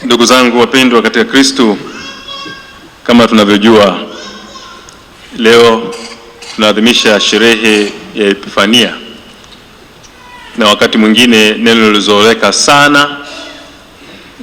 Ndugu zangu wapendwa katika Kristo, kama tunavyojua leo tunaadhimisha sherehe ya Epifania, na wakati mwingine neno lilizoeleka sana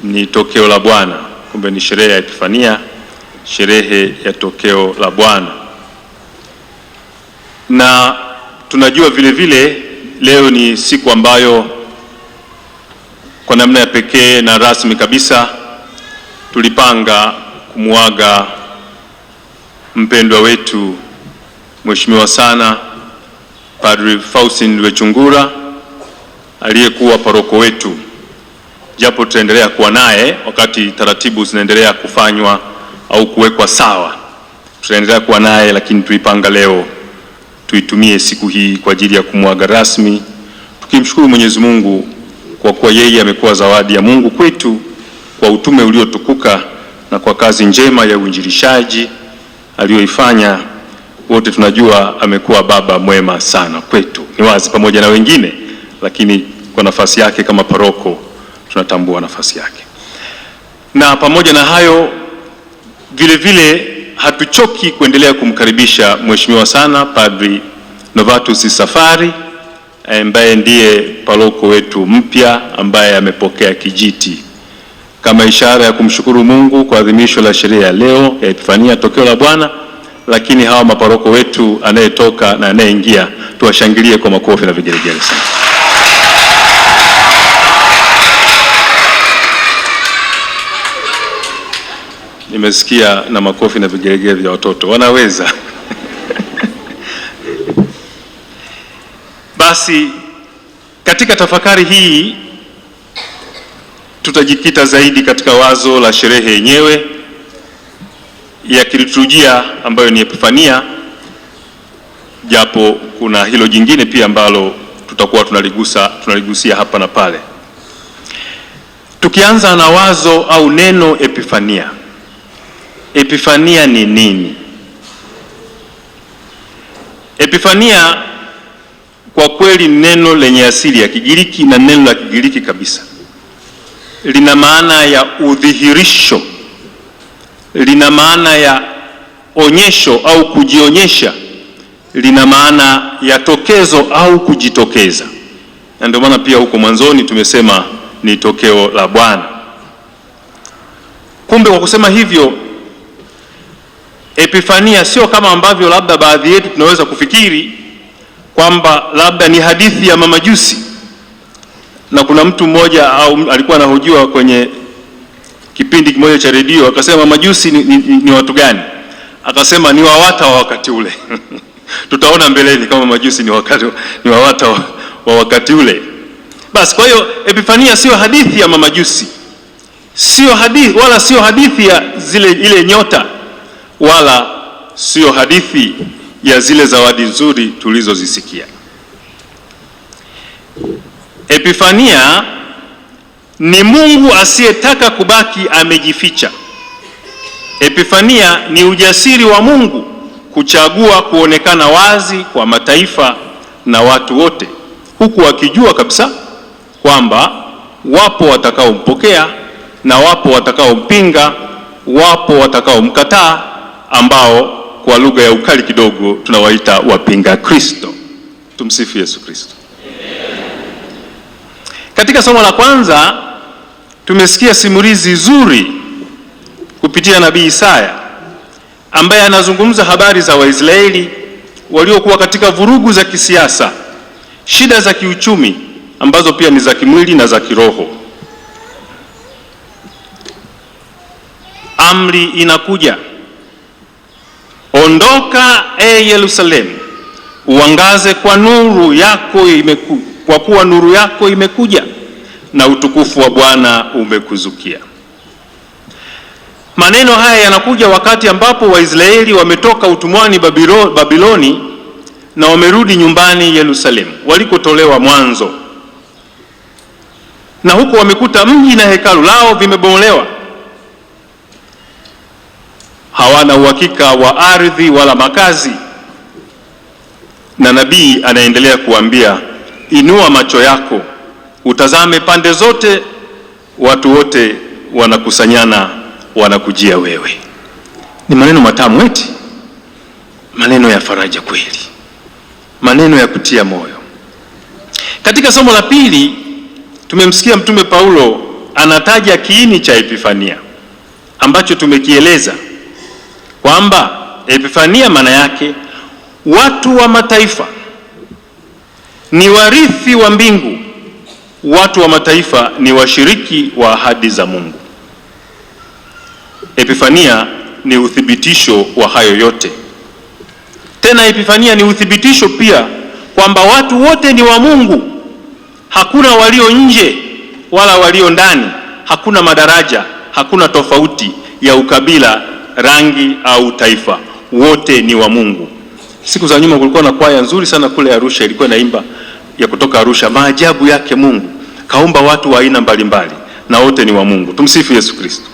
ni tokeo la Bwana. Kumbe ni sherehe ya Epifania, sherehe ya tokeo la Bwana. Na tunajua vile vile leo ni siku ambayo kwa namna ya pekee na rasmi kabisa tulipanga kumuaga mpendwa wetu mheshimiwa sana Padre Faustin Rwechungura aliyekuwa paroko wetu, japo tutaendelea kuwa naye wakati taratibu zinaendelea kufanywa au kuwekwa sawa. Tutaendelea kuwa naye, lakini tulipanga leo tuitumie siku hii kwa ajili ya kumuaga rasmi, tukimshukuru Mwenyezi Mungu kwa kuwa yeye amekuwa zawadi ya Mungu kwetu kwa utume uliotukuka na kwa kazi njema ya uinjilishaji aliyoifanya. Wote tunajua amekuwa baba mwema sana kwetu, ni wazi, pamoja na wengine, lakini kwa nafasi yake kama paroko tunatambua nafasi yake. Na pamoja na hayo vile vile hatuchoki kuendelea kumkaribisha mheshimiwa sana Padri Novatus Safari ambaye ndiye paroko wetu mpya ambaye amepokea kijiti kama ishara ya kumshukuru Mungu kwa adhimisho la sherehe ya leo ya Epifania, tokeo la Bwana. Lakini hawa maparoko wetu anayetoka na anayeingia tuwashangilie kwa makofi na vigelegele sana. Nimesikia na makofi na vigelegele vya watoto, wanaweza. Basi katika tafakari hii tutajikita zaidi katika wazo la sherehe yenyewe ya kiliturujia ambayo ni Epifania, japo kuna hilo jingine pia ambalo tutakuwa tunaligusia hapa na pale. Tukianza na wazo au neno Epifania. Epifania ni nini? Epifania kwa kweli neno lenye asili ya Kigiriki na neno la Kigiriki kabisa. Lina maana ya udhihirisho, lina maana ya onyesho au kujionyesha, lina maana ya tokezo au kujitokeza. Na ndio maana pia huko mwanzoni tumesema ni tokeo la Bwana. Kumbe kwa kusema hivyo, Epifania sio kama ambavyo labda baadhi yetu tunaweza kufikiri kwamba labda ni hadithi ya mamajusi. Na kuna mtu mmoja au alikuwa anahojiwa kwenye kipindi kimoja cha redio, akasema mamajusi ni watu gani? Akasema ni wawata wa wakati ule. Tutaona mbeleni kama mamajusi ni wawata wa wakati ule. Basi kwa hiyo Epifania sio hadithi ya mamajusi, sio hadithi wala sio hadithi ya ile nyota, wala sio hadithi ya zile zawadi nzuri tulizozisikia. Epifania ni Mungu asiyetaka kubaki amejificha. Epifania ni ujasiri wa Mungu kuchagua kuonekana wazi kwa mataifa na watu wote, huku akijua kabisa kwamba wapo watakaompokea na wapo watakaompinga, wapo watakaomkataa, ambao kwa lugha ya ukali kidogo tunawaita wapinga Kristo. Tumsifu Yesu Kristo. Katika somo la kwanza tumesikia simulizi zuri kupitia nabii Isaya ambaye anazungumza habari za Waisraeli waliokuwa katika vurugu za kisiasa, shida za kiuchumi ambazo pia ni za kimwili na za kiroho. Amri inakuja, ondoka Yerusalemu, uangaze kwa nuru yako kwa kuwa nuru yako imekuja na utukufu wa Bwana umekuzukia. Maneno haya yanakuja wakati ambapo Waisraeli wametoka utumwani Babiloni na wamerudi nyumbani Yerusalemu walikotolewa mwanzo, na huko wamekuta mji na hekalu lao vimebomolewa. Hawana uhakika wa ardhi wala makazi, na nabii anaendelea kuambia, inua macho yako utazame pande zote, watu wote wanakusanyana wanakujia wewe. Ni maneno matamu eti, maneno ya faraja kweli, maneno ya kutia moyo. Katika somo la pili tumemsikia Mtume Paulo anataja kiini cha Epifania ambacho tumekieleza kwamba Epifania maana yake watu wa mataifa ni warithi wa mbingu, watu wa mataifa ni washiriki wa ahadi za Mungu. Epifania ni uthibitisho wa hayo yote. Tena Epifania ni uthibitisho pia kwamba watu wote ni wa Mungu. Hakuna walio nje wala walio ndani, hakuna madaraja, hakuna tofauti ya ukabila, rangi au taifa. Wote ni wa Mungu. Siku za nyuma kulikuwa na kwaya nzuri sana kule Arusha, ilikuwa inaimba ya kutoka Arusha, maajabu yake Mungu, kaumba watu wa aina mbalimbali na wote ni wa Mungu. Tumsifu Yesu Kristo.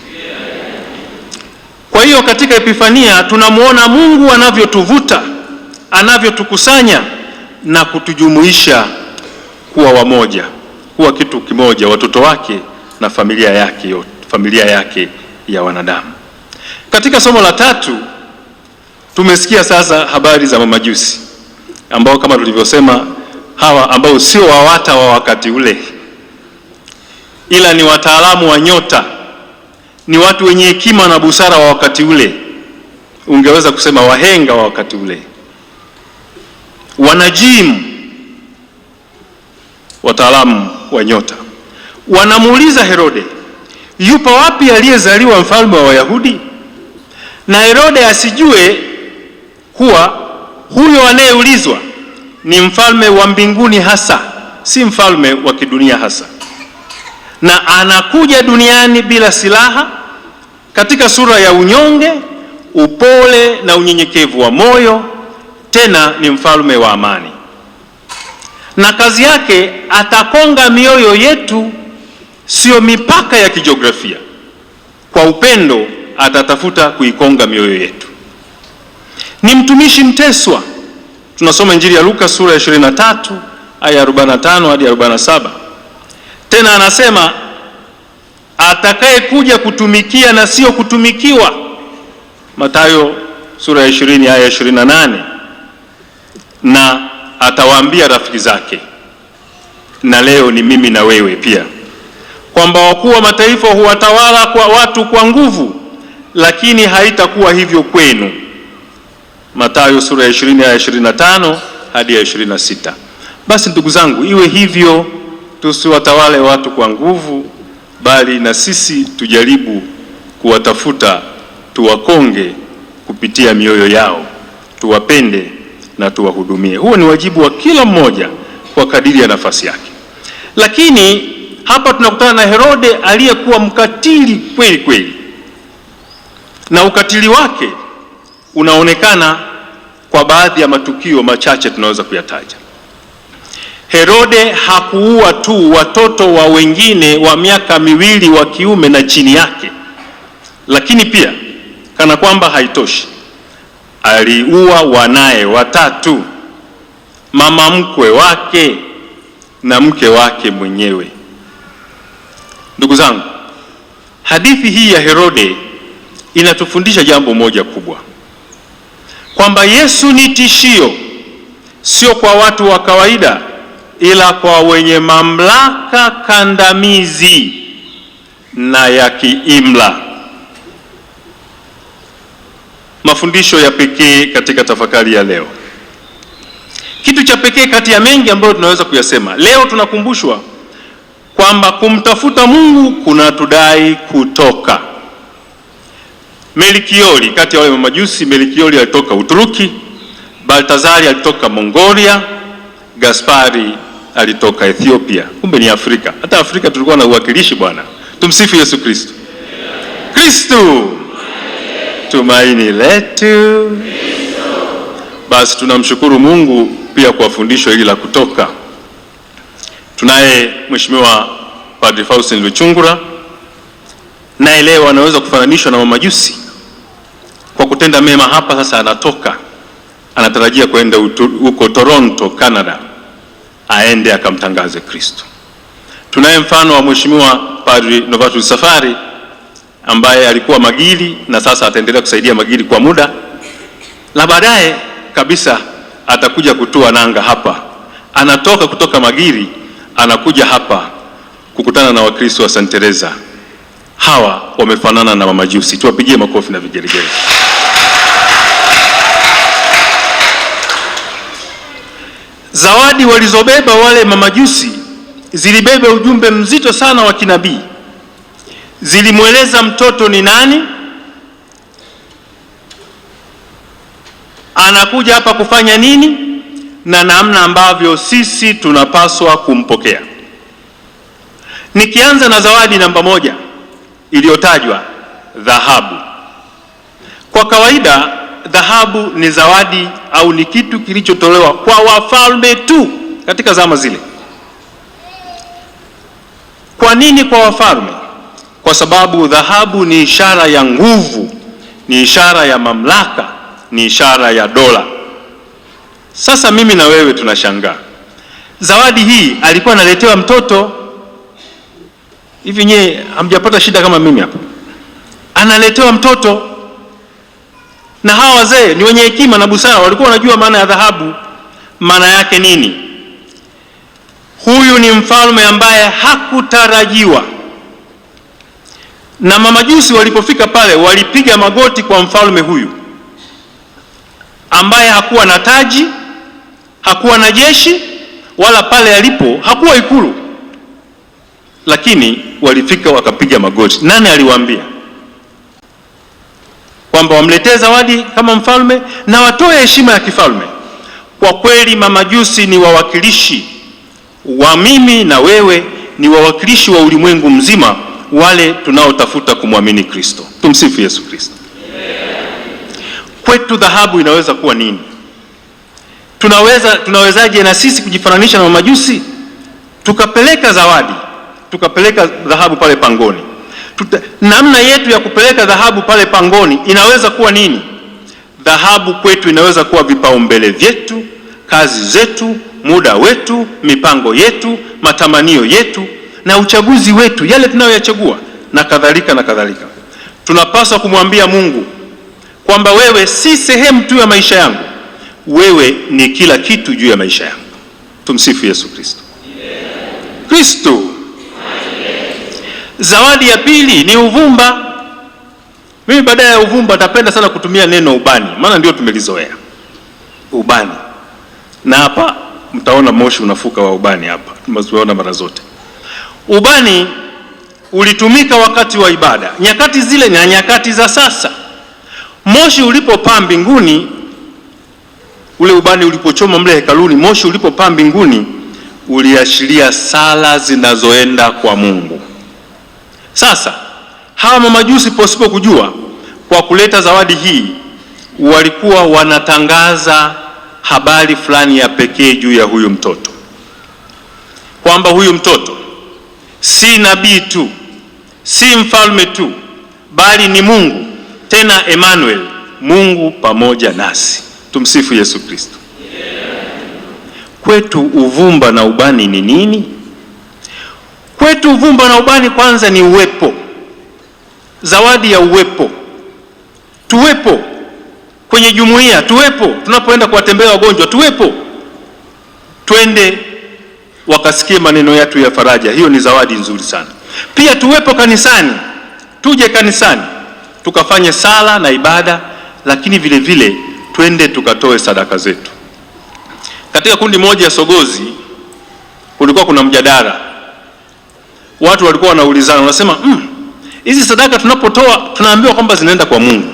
Kwa hiyo katika Epifania tunamuona Mungu anavyotuvuta, anavyotukusanya na kutujumuisha kuwa wamoja, kuwa kitu kimoja, watoto wake na familia yake yote, familia yake ya wanadamu. Katika somo la tatu tumesikia sasa habari za mamajusi ambao kama tulivyosema, hawa ambao sio wawata wa wakati ule, ila ni wataalamu wa nyota, ni watu wenye hekima na busara wa wakati ule, ungeweza kusema wahenga wa wakati ule, wanajimu, wataalamu wa nyota. Wanamuuliza Herode, yupo wapi aliyezaliwa mfalme wa Wayahudi? Na Herode asijue kuwa huyo anayeulizwa ni mfalme wa mbinguni hasa, si mfalme wa kidunia hasa, na anakuja duniani bila silaha, katika sura ya unyonge, upole na unyenyekevu wa moyo, tena ni mfalme wa amani. Na kazi yake atakonga mioyo yetu, sio mipaka ya kijiografia. Kwa upendo atatafuta kuikonga mioyo yetu. Ni mtumishi mteswa. Tunasoma Injili ya Luka sura ya 23 aya 45 hadi 47. Tena anasema atakaye kuja kutumikia na sio kutumikiwa. Mathayo sura ya 20 aya 28. Na atawaambia rafiki zake, na leo ni mimi na wewe pia, kwamba wakuu wa mataifa huwatawala kwa watu kwa nguvu, lakini haitakuwa hivyo kwenu. Mathayo sura ya 20 aya 25 hadi ya 26. Basi ndugu zangu, iwe hivyo, tusiwatawale watu kwa nguvu, bali na sisi tujaribu kuwatafuta, tuwakonge kupitia mioyo yao, tuwapende na tuwahudumie. Huo ni wajibu wa kila mmoja kwa kadiri ya nafasi yake. Lakini hapa tunakutana na Herode aliyekuwa mkatili kweli kweli, na ukatili wake unaonekana kwa baadhi ya matukio machache tunaweza kuyataja. Herode hakuua tu watoto wa wengine wa miaka miwili wa kiume na chini yake, lakini pia kana kwamba haitoshi, aliua wanaye watatu, mama mkwe wake na mke wake mwenyewe. Ndugu zangu, hadithi hii ya Herode inatufundisha jambo moja kubwa, kwamba Yesu ni tishio, sio kwa watu wa kawaida, ila kwa wenye mamlaka kandamizi na ya kiimla. Mafundisho ya pekee katika tafakari ya leo, kitu cha pekee kati ya mengi ambayo tunaweza kuyasema leo, tunakumbushwa kwamba kumtafuta Mungu kunatudai kutoka. Melkiori, kati ya wale mamajusi, Melkiori alitoka Uturuki, Baltazari alitoka Mongolia, Gaspari alitoka Ethiopia. Kumbe ni Afrika. Hata Afrika tulikuwa na uwakilishi bwana. Tumsifu Yesu Kristo. Kristo tumaini letu. Basi tunamshukuru Mungu pia kwa fundisho hili la kutoka. Tunaye Mheshimiwa Padre Faustin Luchungura, naye leo anaweza kufananishwa na mamajusi kwa kutenda mema hapa. Sasa anatoka, anatarajia kwenda huko Toronto, Canada, aende akamtangaze Kristo. Tunaye mfano wa Mheshimiwa Padre Novatus Safari ambaye alikuwa Magili na sasa ataendelea kusaidia Magili kwa muda, na baadaye kabisa atakuja kutua nanga hapa. Anatoka kutoka Magili anakuja hapa kukutana na Wakristo wa St. Teresa. Hawa wamefanana na mamajusi. Tuwapigie makofi na vigelegele. Zawadi walizobeba wale mamajusi zilibeba ujumbe mzito sana wa kinabii. Zilimweleza mtoto ni nani, anakuja hapa kufanya nini, na namna ambavyo sisi tunapaswa kumpokea. Nikianza na zawadi namba moja iliyotajwa, dhahabu. Kwa kawaida dhahabu ni zawadi au ni kitu kilichotolewa kwa wafalme tu katika zama zile. Kwa nini kwa wafalme? Kwa sababu dhahabu ni ishara ya nguvu, ni ishara ya mamlaka, ni ishara ya dola. Sasa mimi na wewe tunashangaa, zawadi hii alikuwa analetewa mtoto. Hivi nyewe hamjapata shida kama mimi hapa? Analetewa mtoto, na hawa wazee ni wenye hekima na busara, walikuwa wanajua maana ya dhahabu. Maana yake nini? Huyu ni mfalme ambaye hakutarajiwa, na mamajusi walipofika pale walipiga magoti kwa mfalme huyu ambaye hakuwa na taji, hakuwa na jeshi, wala pale alipo hakuwa ikulu, lakini walifika wakapiga magoti. Nani aliwaambia kwamba wamletee zawadi kama mfalme na watoe heshima ya kifalme? Kwa kweli mamajusi ni wawakilishi wa mimi na wewe, ni wawakilishi wa ulimwengu mzima, wale tunaotafuta kumwamini Kristo. Tumsifu Yesu Kristo. Kwetu dhahabu inaweza kuwa nini? Tunawezaje na sisi kujifananisha na mamajusi? Tukapeleka zawadi, tukapeleka dhahabu pale pangoni. Namna yetu ya kupeleka dhahabu pale pangoni inaweza kuwa nini? Dhahabu kwetu inaweza kuwa vipaumbele vyetu, kazi zetu, muda wetu, mipango yetu, matamanio yetu na uchaguzi wetu, yale tunayoyachagua na kadhalika na kadhalika. Tunapaswa kumwambia Mungu kwamba wewe si sehemu tu ya maisha yangu, wewe ni kila kitu juu ya maisha yangu. Tumsifu Yesu Kristo. Kristo. Zawadi ya pili ni uvumba. Mimi baada ya uvumba napenda sana kutumia neno ubani, maana ndio tumelizoea. Ubani. Na hapa mtaona moshi unafuka wa ubani hapa. Tumezoeana mara zote. Ubani ulitumika wakati wa ibada, nyakati zile na nyakati za sasa. Moshi ulipopaa mbinguni, ule ubani ulipochoma mle hekaluni, moshi ulipopaa mbinguni uliashiria sala zinazoenda kwa Mungu. Sasa hawa mamajusi pasipo kujua, kwa kuleta zawadi hii walikuwa wanatangaza habari fulani ya pekee juu ya huyu mtoto, kwamba huyu mtoto si nabii tu, si mfalme tu, bali ni Mungu, tena Emmanuel, Mungu pamoja nasi. Tumsifu Yesu Kristo. Kwetu uvumba na ubani ni nini? Kwetu uvumba na ubani kwanza ni uwepo, zawadi ya uwepo. Tuwepo kwenye jumuiya, tuwepo tunapoenda kuwatembea wagonjwa, tuwepo, twende wakasikie maneno yetu ya faraja. Hiyo ni zawadi nzuri sana. Pia tuwepo kanisani, tuje kanisani tukafanye sala na ibada, lakini vile vile twende tukatoe sadaka zetu. Katika kundi moja ya Sogozi kulikuwa kuna mjadala. Watu walikuwa wanaulizana, wanasema hizi sadaka tunapotoa tunaambiwa kwamba zinaenda kwa Mungu,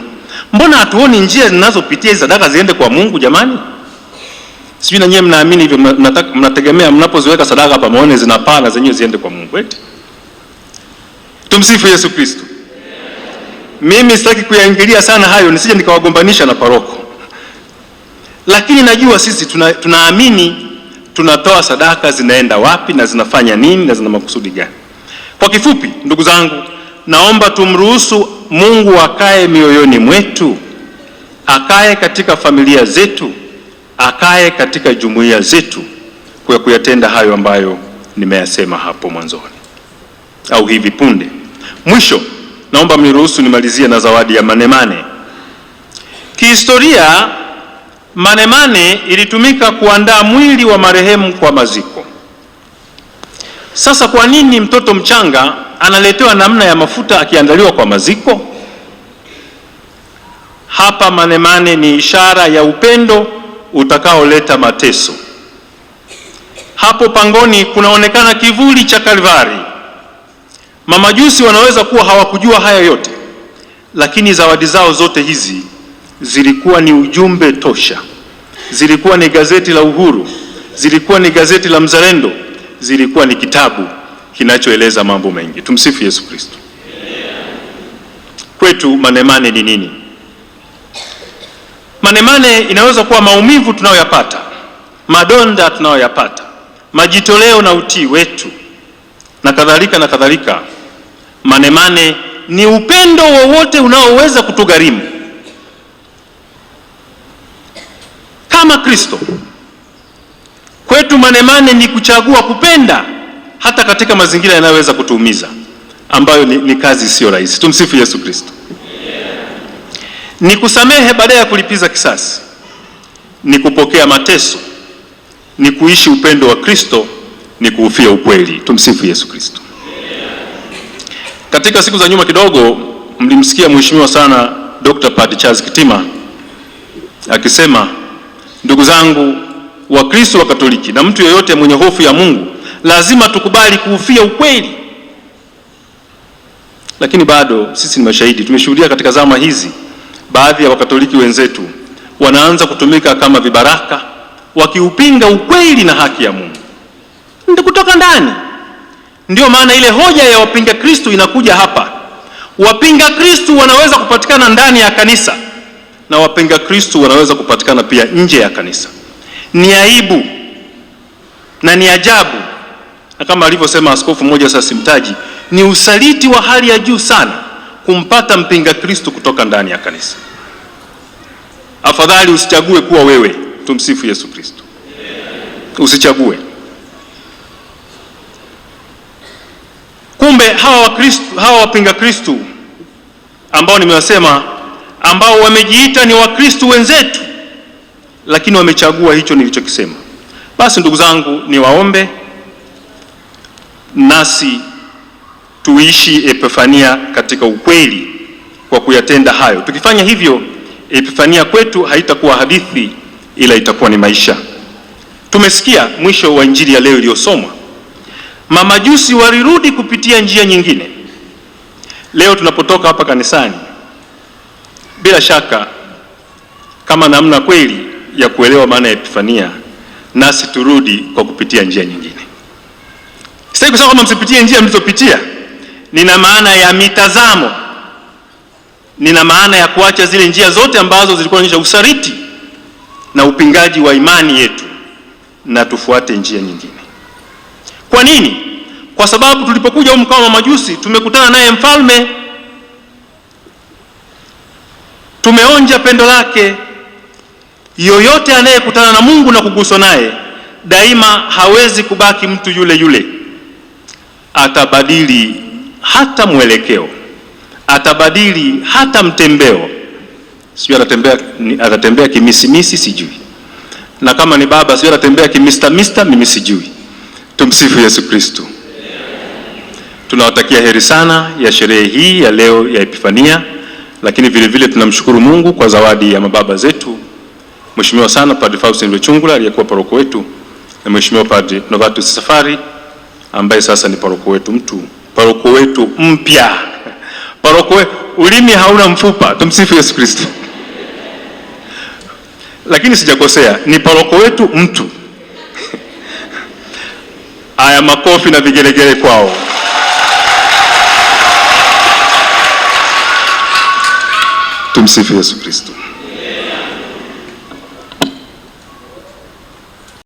mbona hatuoni njia zinazopitia hizi sadaka ziende kwa Mungu jamani? Sijui na nyinyi mnaamini hivyo, mnategemea mnapoziweka sadaka hapa muone zinapaa na zenyewe ziende kwa Mungu eti? Tumsifu Yesu Kristo. Mimi sitaki kuyaingilia sana hayo nisije nikawagombanisha na paroko, lakini najua sisi tunaamini tunatoa sadaka zinaenda wapi na zinafanya nini na zina makusudi gani. Kwa kifupi, ndugu zangu, naomba tumruhusu Mungu akae mioyoni mwetu, akae katika familia zetu, akae katika jumuiya zetu kwa kuyatenda hayo ambayo nimeyasema hapo mwanzoni au hivi punde. Mwisho, naomba mniruhusu nimalizie na zawadi ya manemane. Kihistoria, manemane ilitumika kuandaa mwili wa marehemu kwa maziko. Sasa kwa nini mtoto mchanga analetewa namna ya mafuta akiandaliwa kwa maziko? Hapa manemane ni ishara ya upendo utakaoleta mateso. Hapo pangoni kunaonekana kivuli cha Kalvari. Mamajusi wanaweza kuwa hawakujua haya yote, lakini zawadi zao zote hizi zilikuwa ni ujumbe tosha. Zilikuwa ni gazeti la Uhuru, zilikuwa ni gazeti la Mzalendo, zilikuwa ni kitabu kinachoeleza mambo mengi. Tumsifu Yesu Kristo. Kwetu manemane ni nini? Manemane inaweza kuwa maumivu tunayoyapata, madonda tunayoyapata, majitoleo na utii wetu na kadhalika na kadhalika. Manemane ni upendo wowote unaoweza kutugharimu kama Kristo. Kwetu manemane ni kuchagua kupenda hata katika mazingira yanayoweza kutuumiza, ambayo ni kazi isiyo rahisi. Tumsifu Yesu Kristo. Ni kusamehe baada ya kulipiza kisasi, ni kupokea mateso, ni kuishi upendo wa Kristo, ni kuufia ukweli. Tumsifu Yesu Kristo. Katika siku za nyuma kidogo mlimsikia mheshimiwa sana Dr. Padre Charles Kitima akisema, ndugu zangu wa Kristo wa Katoliki na mtu yeyote mwenye hofu ya Mungu, lazima tukubali kuufia ukweli. Lakini bado sisi ni mashahidi, tumeshuhudia katika zama hizi baadhi ya Wakatoliki wenzetu wanaanza kutumika kama vibaraka, wakiupinga ukweli na haki ya Mungu. Ndio kutoka ndani. Ndio maana ile hoja ya wapinga Kristo inakuja hapa. Wapinga Kristo wanaweza kupatikana ndani ya kanisa na wapinga Kristo wanaweza kupatikana pia nje ya kanisa. Ni aibu na ni ajabu, na kama alivyosema askofu mmoja, sasa simtaji, ni usaliti wa hali ya juu sana kumpata mpinga Kristo kutoka ndani ya kanisa. Afadhali usichague kuwa wewe. Tumsifu Yesu Kristo. Usichague. Kumbe hawa wapinga Kristo ambao nimewasema, ambao wamejiita ni Wakristo wenzetu, lakini wamechagua hicho nilichokisema. Basi ndugu zangu, niwaombe nasi tuishi Epifania katika ukweli kwa kuyatenda hayo. Tukifanya hivyo, Epifania kwetu haitakuwa hadithi, ila itakuwa ni maisha. Tumesikia mwisho wa injili ya leo iliyosomwa, mamajusi walirudi kupitia njia nyingine. Leo tunapotoka hapa kanisani, bila shaka kama namna kweli ya kuelewa maana ya Epifania, nasi turudi kwa kupitia njia nyingine. Sitaki kusema kama msipitie njia mlizopitia. Nina maana ya mitazamo, nina maana ya kuacha zile njia zote ambazo zilikuwa zinaonyesha usaliti na upingaji wa imani yetu, na tufuate njia nyingine. Kwa nini? Kwa sababu tulipokuja huko kama majusi, tumekutana naye mfalme, tumeonja pendo lake. Yoyote anayekutana na Mungu na kuguswa naye, daima hawezi kubaki mtu yule yule. Atabadili hata mwelekeo, atabadili hata mtembeo. Sijui atatembea kimisimisi, sijui. Na kama ni baba, sijui atatembea kimista, mimi sijui. Tumsifu Yesu Kristo. Tunawatakia heri sana ya sherehe hii ya leo ya Epifania, lakini vile vile tunamshukuru Mungu kwa zawadi ya mababa zetu, Mheshimiwa sana Padre Faustin Rwechungura aliyekuwa paroko wetu, na Mheshimiwa Padre Novatus Safari ambaye sasa ni paroko wetu mpya. Ulimi hauna mfupa. Tumsifu Yesu Kristo. Lakini sijakosea, ni paroko wetu mtu. Aya, makofi na vigelegele kwao. Tumsifu Yesu Kristo.